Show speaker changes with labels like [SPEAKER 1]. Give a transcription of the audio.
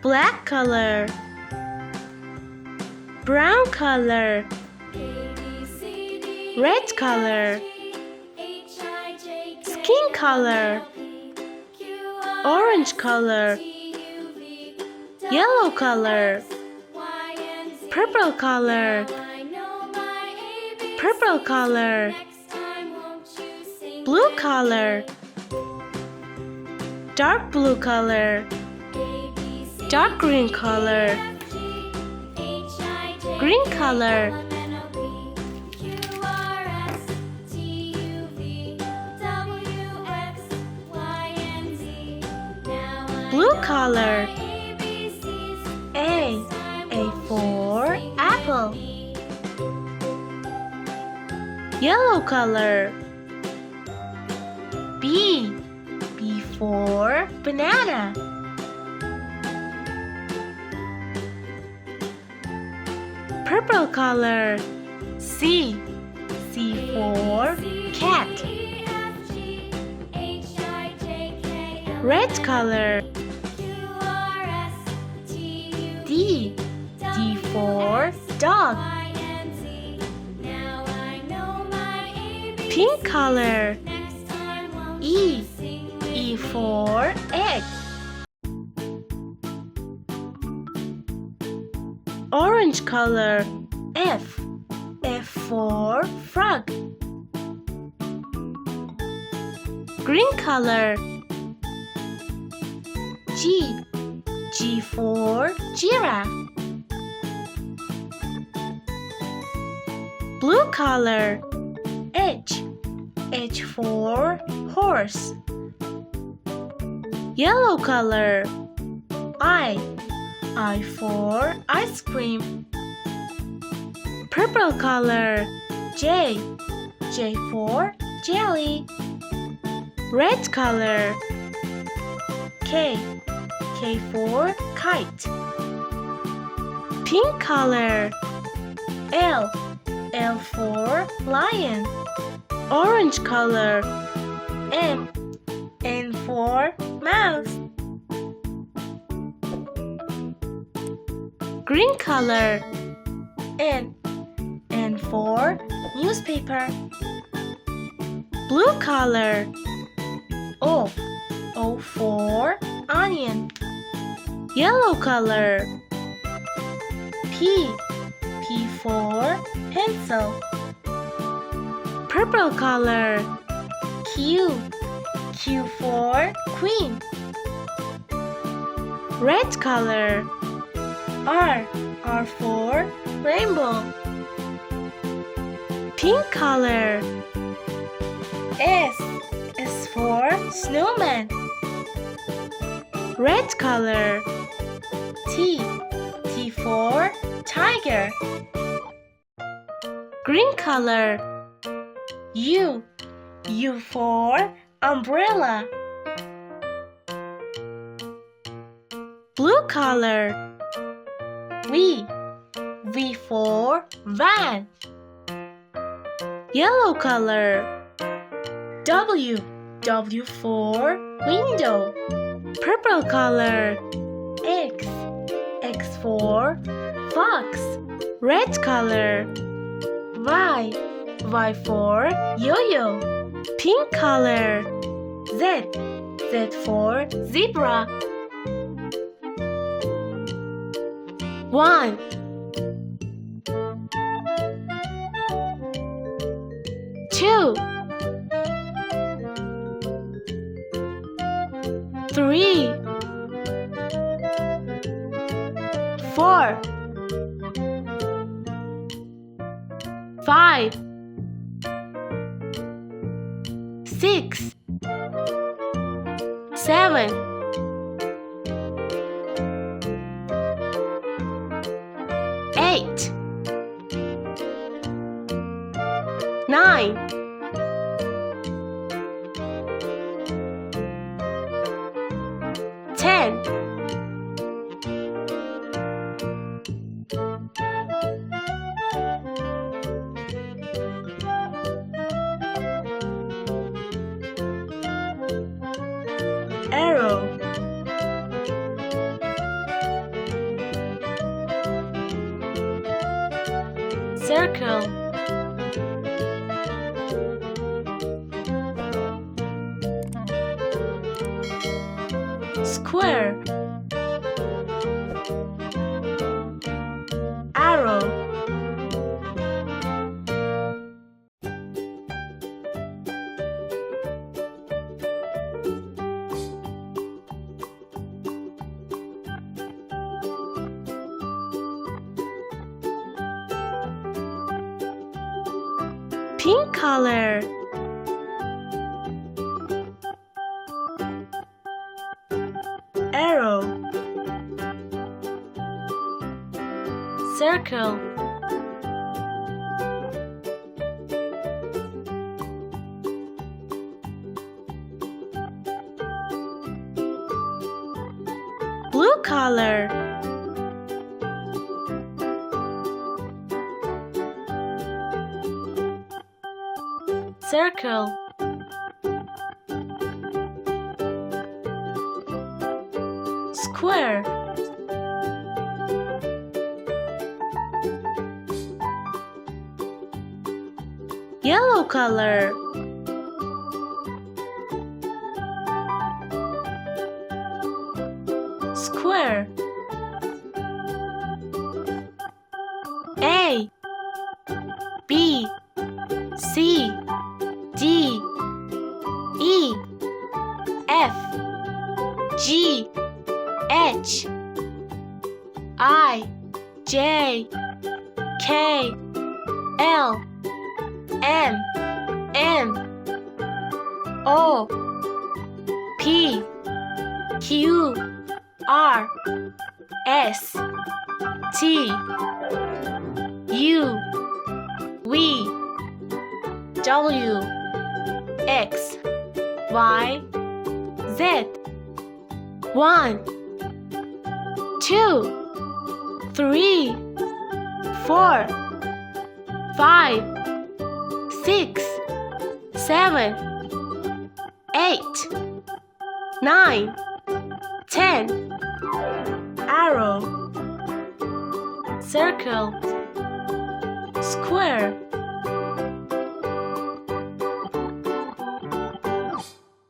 [SPEAKER 1] black color, brown color, red color, skin color, orange color, yellow color, purple color, purple color, blue color, dark blue color, dark green color, green color, blue color. A for apple. Yellow color. B for banana. Purple color. C for cat. Red color. D for dog. Pink color. E for egg. Orange color. F for frog. Green color. G for giraffe. Blue color. H for horse. Yellow color. I for ice cream. Purple color. J for jelly. Red color. K for kite. Pink color. L for lion. Orange color. N for mouse. Green color. N for newspaper. Blue color. O for onion. Yellow color. P for pencil. Purple color. Q for queen. Red color. R for rainbow. Pink color. S for snowman. Red color. T for tiger. Green color. U for umbrella. Blue color. V for van. Yellow color. W for window. Purple color. X for fox. Red color. Y for yo-yo. Pink color. Z for zebra. 1 2 3 4 5 6 7 8 9 10 arrow square, arrow, pink color, arrow, circle, blue color, circle, square, yellow color, square, A, B, C, D, E, F, G, H, I, J, K, L, M, N, O, P, Q, R, S, T, U, V, W, X, Y, Z. 1, 2, 3, 4, 5, 6, 7, 8, 9, 10. Arrow, circle, square,